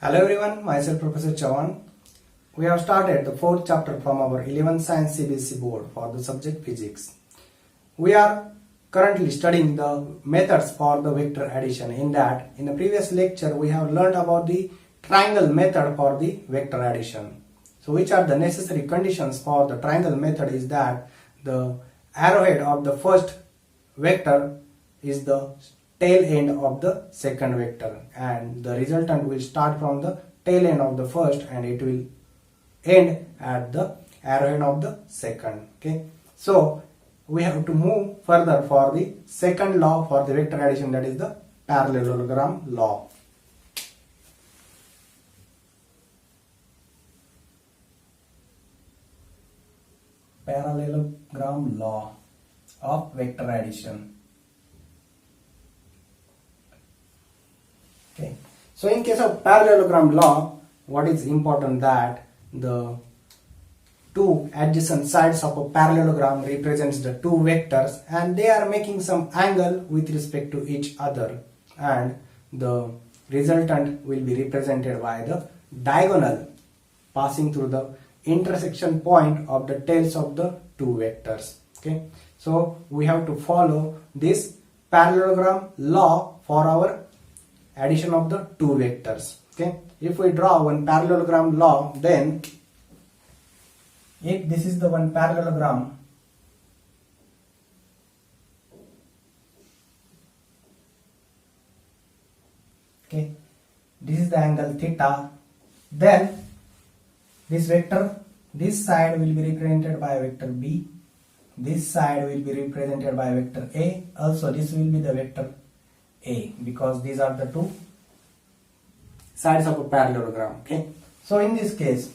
Hello everyone, myself Professor Chavan. We have started the fourth chapter from our 11th Science CBSE board for the subject physics. We are currently studying the methods for the vector addition. In the previous lecture we have learned about the triangle method for the vector addition. So which are the necessary conditions for the triangle method is that the arrowhead of the first vector is the tail end of the second vector, and the resultant will start from the tail end of the first and it will end at the arrowhead of the second. Okay, so we have to move further for the second law for the vector addition, that is the parallelogram law. Parallelogram law of vector addition. Okay. So in case of parallelogram law, what is important that the two adjacent sides of a parallelogram represents the two vectors and they are making some angle with respect to each other, and the resultant will be represented by the diagonal passing through the intersection point of the tails of the two vectors. Okay, so we have to follow this parallelogram law for our addition of the two vectors. Okay, if we draw one parallelogram law, then if this is the one parallelogram, okay, this is the angle theta, then this vector, this side will be represented by vector B, this side will be represented by vector A, also this will be the vector A, because these are the two sides of a parallelogram. Okay, so in this case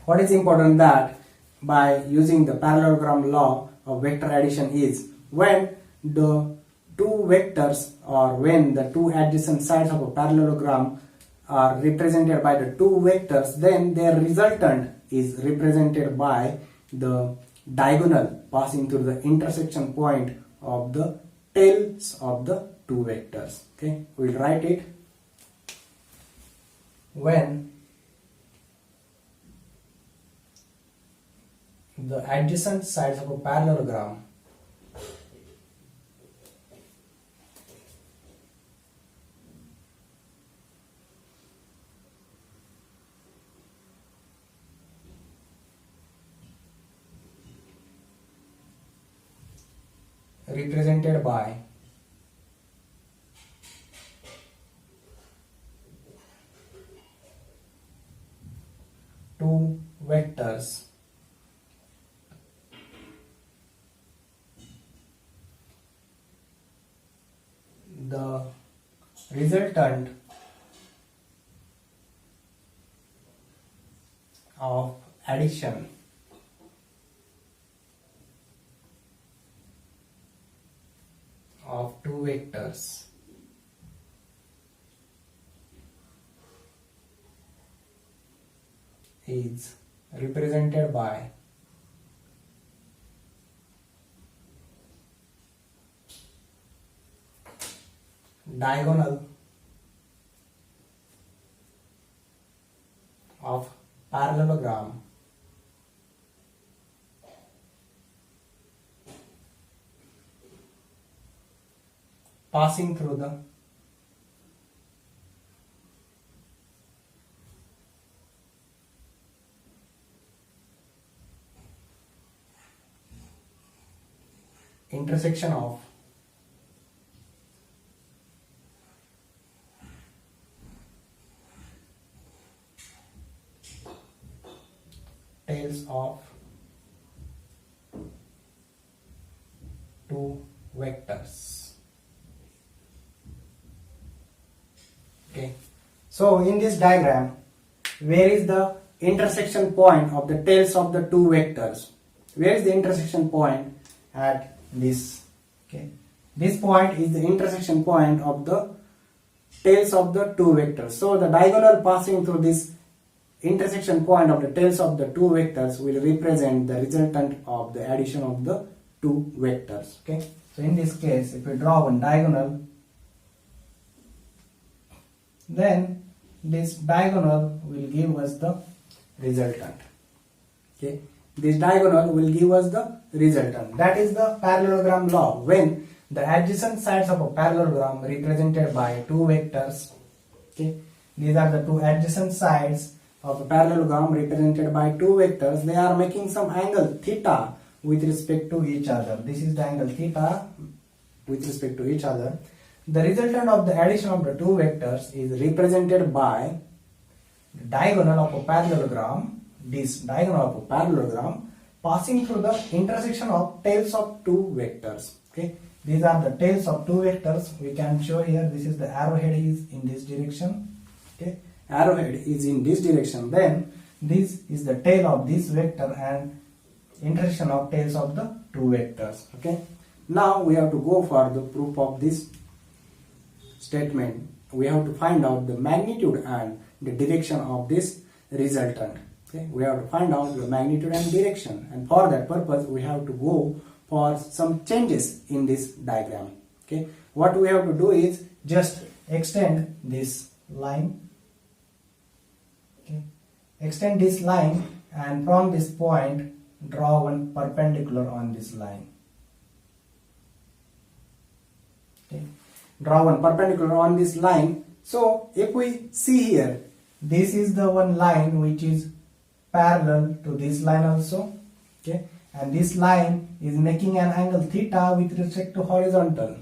what is important that by using the parallelogram law of vector addition is when the two vectors or when the two adjacent sides of a parallelogram are represented by the two vectors, then their resultant is represented by the diagonal passing through the intersection point of the tails of the two vectors. Okay, we'll write it. When the adjacent sides of a parallelogram represented by two vectors, the resultant of addition of two vectors is represented by diagonal of parallelogram passing through the intersection of tails of two vectors. Okay, so in this diagram, where is the intersection point of the tails of the two vectors? Where is the intersection point? At this. Okay, this point is the intersection point of the tails of the two vectors. So the diagonal passing through this intersection point of the tails of the two vectors will represent the resultant of the addition of the two vectors. Okay, so in this case if we draw one diagonal, then this diagonal will give us the resultant. Okay, this diagonal will give us the resultant. That is the parallelogram law. When the adjacent sides of a parallelogram represented by two vectors, okay, these are the two adjacent sides of a parallelogram represented by two vectors, they are making some angle theta with respect to each other. This is the angle theta with respect to each other. The resultant of the addition of the two vectors is represented by the diagonal of a parallelogram, this diagonal of a parallelogram passing through the intersection of tails of two vectors. Okay, these are the tails of two vectors. We can show here, this is the arrowhead is in this direction. Okay, arrowhead is in this direction, then this is the tail of this vector and intersection of tails of the two vectors. Okay, now we have to go for the proof of this statement. We have to find out the magnitude and the direction of this resultant. Okay, we have to find out the magnitude and direction, and for that purpose we have to go for some changes in this diagram. Okay, what we have to do is just extend this line. Okay, extend this line, and from this point draw one perpendicular on this line. Okay, draw one perpendicular on this line. So if we see here, this is the one line which is parallel to this line also. Okay, and this line is making an angle theta with respect to horizontal.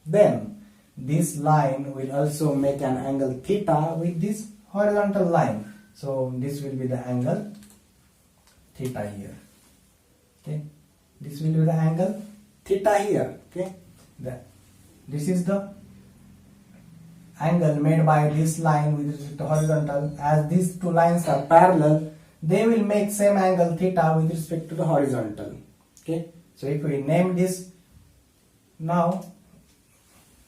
Then this line will also make an angle theta with this horizontal line. So this will be the angle theta here. Okay, this will be the angle theta here. Okay, this is the angle made by this line with respect to horizontal. As these two lines are parallel, they will make same angle theta with respect to the horizontal. Okay, so if we name this, now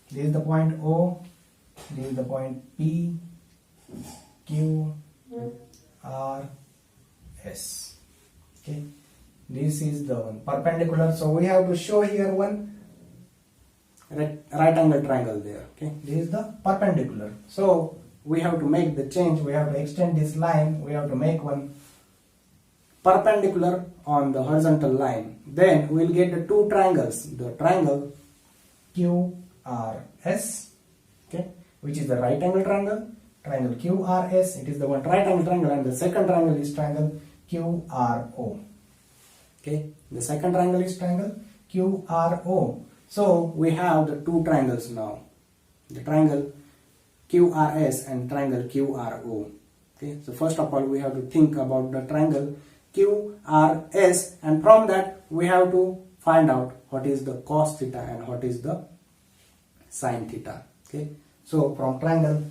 this is the point O, this is the point P, Q, R, S. Okay, this is the one perpendicular. So we have to show here one right angle triangle there. Okay, this is the perpendicular. So we have to make the change. We have to extend this line. We have to make one perpendicular on the horizontal line. Then we will get the two triangles. The triangle QRS, okay, which is the right angle triangle. Triangle QRS, it is the one right angle triangle, and the second triangle is triangle QRO. Okay, the second triangle is triangle QRO. So we have the two triangles now, the triangle QRS and triangle QRO. Okay, so first of all we have to think about the triangle QRS, and from that we have to find out what is the cos theta and what is the sin theta. Okay, so from triangle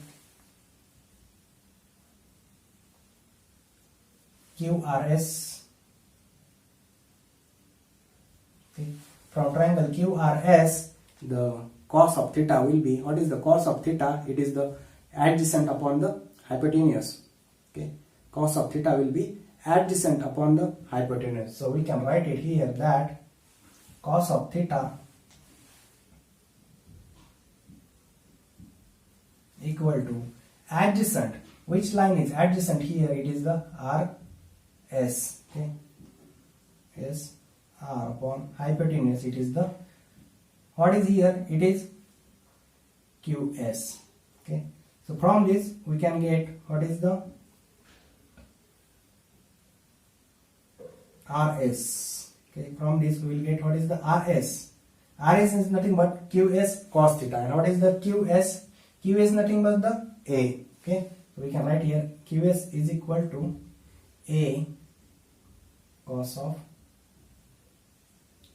QRS, okay, from triangle QRS, the cos of theta will be, what is the cos of theta? It is the adjacent upon the hypotenuse. Okay, cos of theta will be adjacent upon the hypotenuse. So we can write it here that cos of theta equal to adjacent. Which line is adjacent here? It is the RS. Okay, S R upon hypotenuse. It is the, what is here? It is QS. Okay, so from this we can get what is the RS. Okay, from this we will get what is the RS. RS is nothing but QS cos theta. And what is the QS? QS is nothing but the A. Okay, so we can write here QS is equal to A cos of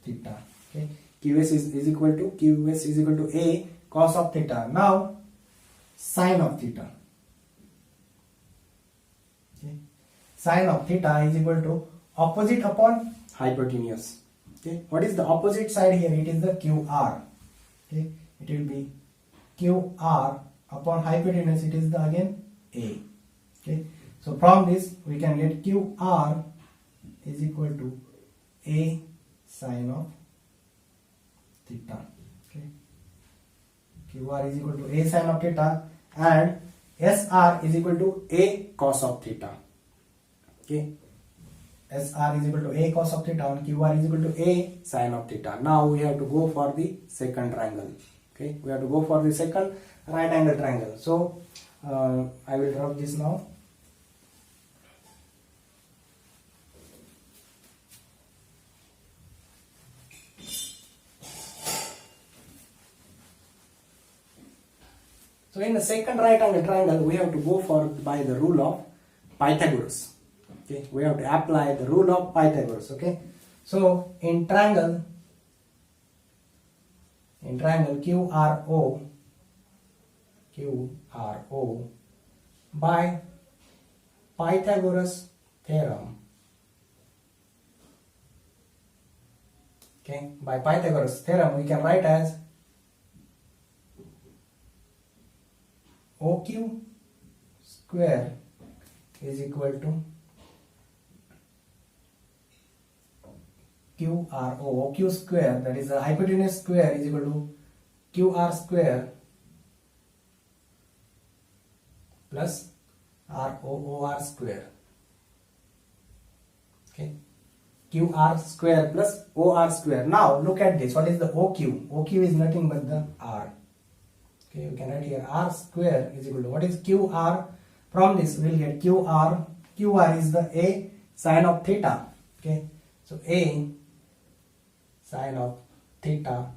theta. Okay, QS is equal to A cos of theta. Now sin of theta. Okay, sin of theta is equal to opposite upon hypotenuse. Okay, what is the opposite side here? It is the QR. Okay, it will be QR upon hypotenuse. It is the again A. Okay, so from this we can get QR is equal to A sin of theta. Okay, QR is equal to A sin of theta, and SR is equal to A cos of theta. Okay, SR is equal to A cos of theta and QR is equal to A sin of theta. Now we have to go for the second triangle. Okay, we have to go for the second right angle triangle. So I will draw this now. So in the second right angle triangle, we have to go for by the rule of Pythagoras. Okay, we have to apply the rule of Pythagoras. Okay, so in triangle QRO by Pythagoras theorem. Okay, by Pythagoras theorem we can write as OQ square is equal to QRO. OQ square, that is the hypotenuse square, is equal to QR square plus ROR square. Okay, QR square plus OR square. Now look at this. What is the OQ? OQ is nothing but the R. Okay, you can write here R square is equal to, what is QR? From this we will get QR. QR is the A sin of theta. Okay, so A sin of theta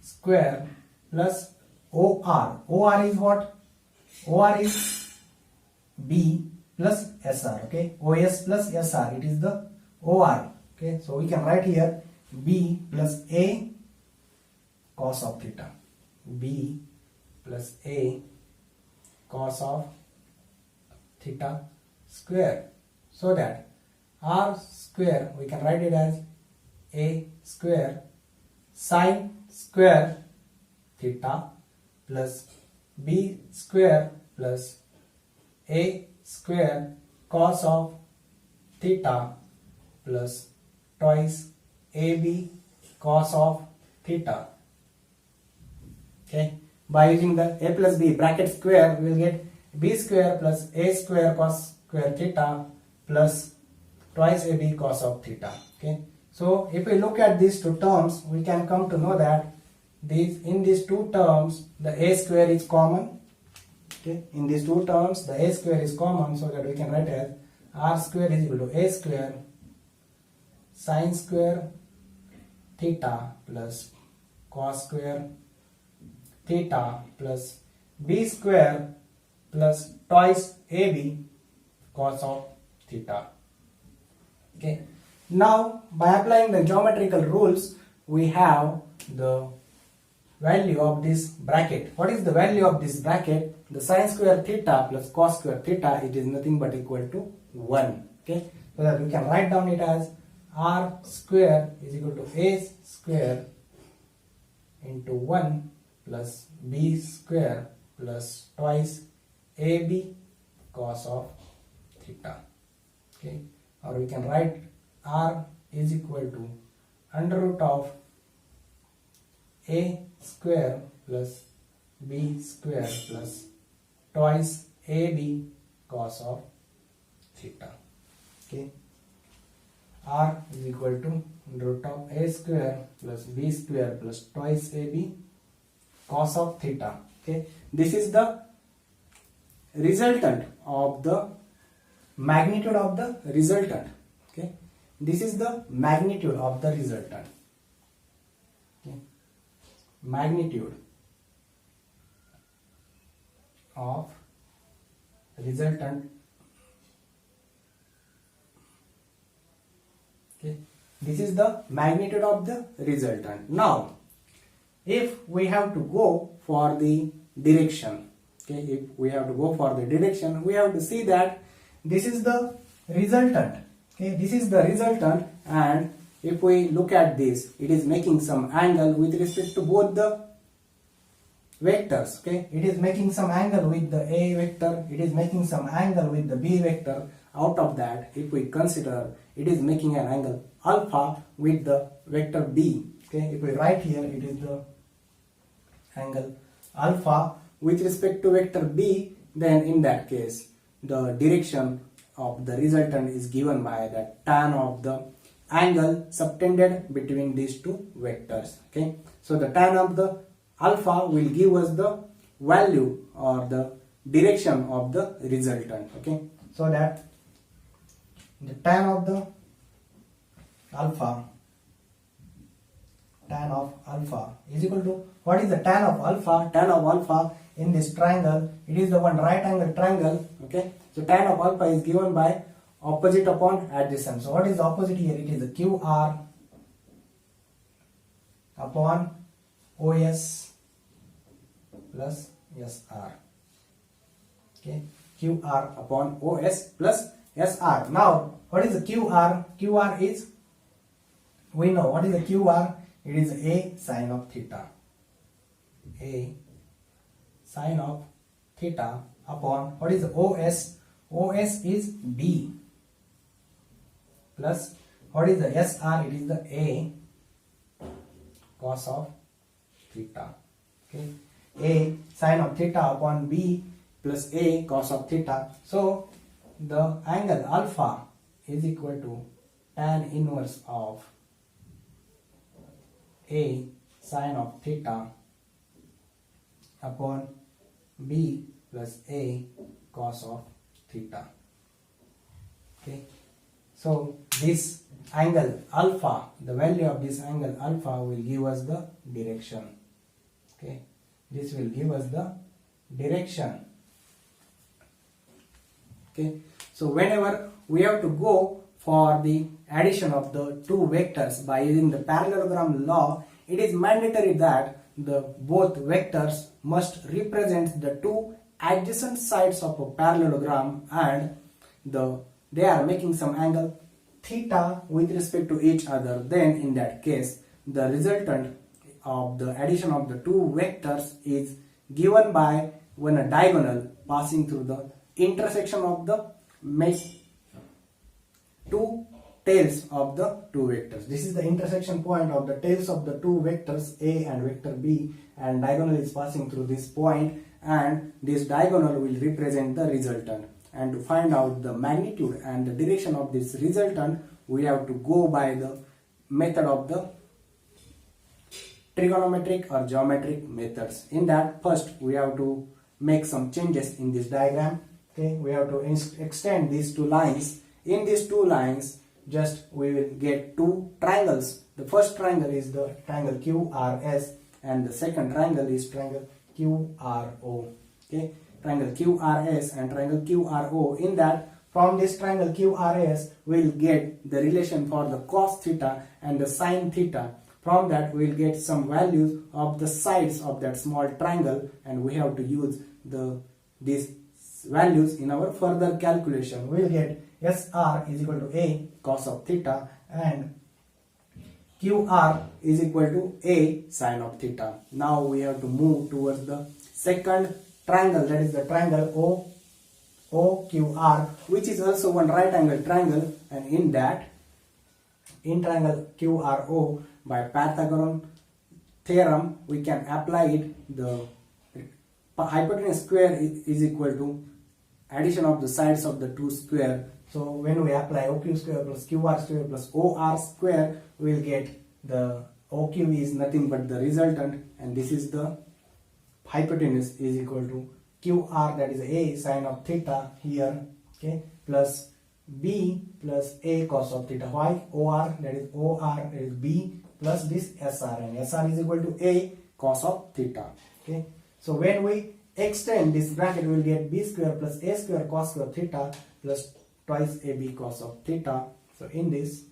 square plus OR. OR is what? OR is B plus SR. Okay, OS plus SR. It is the OR. Okay, so we can write here B plus A cos of theta. B plus A cos of theta square. So that R square we can write it as A square sin square theta plus B square plus A square cos of theta plus twice AB cos of theta. Okay, by using the A plus B bracket square we will get B square plus A square cos square theta plus twice AB cos of theta. Okay, so if we look at these two terms, we can come to know that in these two terms the A square is common. Okay, in these two terms the A square is common, so that we can write as R square is equal to A square sin square theta plus cos square theta plus B square plus twice AB cos of theta. Okay, now by applying the geometrical rules we have the value of this bracket. What is the value of this bracket? The sin square theta plus cos square theta, it is nothing but equal to 1. Okay, so that we can write down it as R square is equal to A square into 1 plus B square plus twice AB cos of theta. Okay, or we can write R is equal to under root of A square plus B square plus twice AB cos of theta. Okay, R is equal to root of A square plus B square plus twice AB cos of theta. Okay, this is the resultant of the magnitude of the resultant. Okay, this is the magnitude of the resultant. Okay, magnitude of resultant. Okay, this is the magnitude of the resultant. Now if we have to go for the direction, okay, if we have to go for the direction, we have to see that this is the resultant. Okay, this is the resultant, and if we look at this, it is making some angle with respect to both the vectors. Okay, it is making some angle with the A vector, it is making some angle with the B vector. Out of that, if we consider, it is making an angle alpha with the vector B. Okay, if we write here, it is the angle alpha with respect to vector B. then in that case the direction of the resultant is given by the tan of the angle subtended between these two vectors. Okay, so the tan of the alpha will give us the value or the direction of the resultant. Okay, so that the tan of alpha is equal to, what is the tan of alpha? Tan of alpha in this triangle, it is the one right angle triangle. Okay, so tan of alpha is given by opposite upon adjacent. So what is the opposite here? It is the QR upon OS plus SR. Okay, QR upon OS plus SR. Now what is the QR? QR is, we know what is the QR. It is A sine of theta. A sine of theta upon, what is the OS? OS is B plus, what is the SR? It is the A cos of theta. Okay, A sine of theta upon B plus A cos of theta. So the angle alpha is equal to tan inverse of A sine of theta upon B plus A cos of theta. Okay, so this angle alpha, the value of this angle alpha will give us the direction. Okay, this will give us the direction. Okay, so whenever we have to go for the addition of the two vectors by using the parallelogram law, it is mandatory that the both vectors must represent the two adjacent sides of a parallelogram, and they are making some angle theta with respect to each other. Then in that case the resultant of the addition of the two vectors is given by when a diagonal passing through the intersection of the two tails of the two vectors. This is the intersection point of the tails of the two vectors A and vector B, and diagonal is passing through this point, and this diagonal will represent the resultant. And to find out the magnitude and the direction of this resultant, we have to go by the method of the trigonometric or geometric methods. In that, first we have to make some changes in this diagram. Okay, we have to extend these two lines. In these two lines, just we will get two triangles. The first triangle is the triangle QRS, and the second triangle is triangle QRO. Okay, triangle QRS and triangle QRO. In that, from this triangle QRS, we will get the relation for the cos theta and the sin theta. From that, we will get some values of the sides of that small triangle, and we have to use these values in our further calculation. We will get SR is equal to A cos of theta and QR is equal to A sin of theta. Now we have to move towards the second triangle, that is the triangle OQR, which is also one right angle triangle, and in that, in triangle QRO, by Pythagorean theorem we can apply it. The hypotenuse square is equal to addition of the sides of the two square. So when we apply OQ square plus QR square plus OR square, we will get the OQ is nothing but the resultant, and this is the hypotenuse is equal to QR, that is A sin of theta here, okay, plus B plus A cos of theta. Why? OR, that is OR, that is B plus this SR, and SR is equal to A cos of theta. Okay, so when we extend this bracket, we will get B square plus A square cos square theta plus twice AB cos of theta. So in this,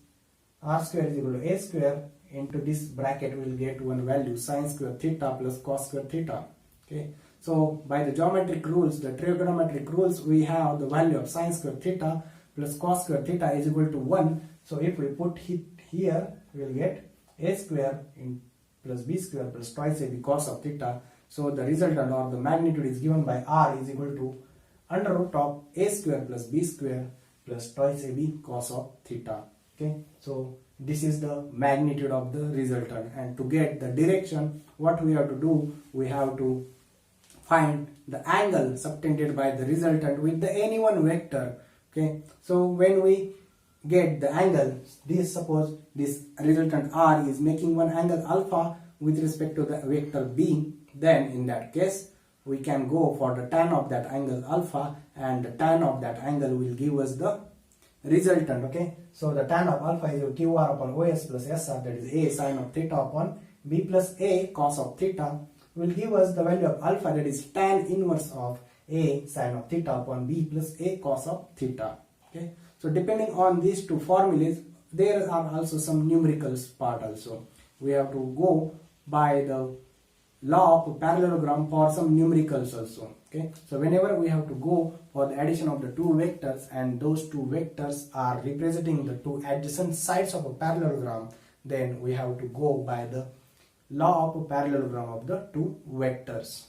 R square is equal to A square, into this bracket we will get one value sin square theta plus cos square theta. Okay, so by the geometric rules, the trigonometric rules, we have the value of sin square theta plus cos square theta is equal to 1. So if we put it here, we will get A square in plus B square plus twice AB cos of theta. So the resultant or the magnitude is given by R is equal to under root of A square plus B square plus twice AB cos of theta. Okay, so this is the magnitude of the resultant, and to get the direction, what we have to do, we have to find the angle subtended by the resultant with the any one vector. Okay, so when we get the angle, this suppose this resultant R is making one angle alpha with respect to the vector B, then in that case we can go for the tan of that angle alpha, and the tan of that angle will give us the resultant. Okay, so the tan of alpha is QR upon OS plus SR, that is A sin of theta upon B plus A cos of theta, will give us the value of alpha, that is tan inverse of A sin of theta upon B plus A cos of theta. Okay, so depending on these two formulas, there are also some numericals part also. We have to go by the law of parallelogram for some numericals also. Okay, so whenever we have to go for the addition of the two vectors and those two vectors are representing the two adjacent sides of a parallelogram, then we have to go by the law of parallelogram of the two vectors.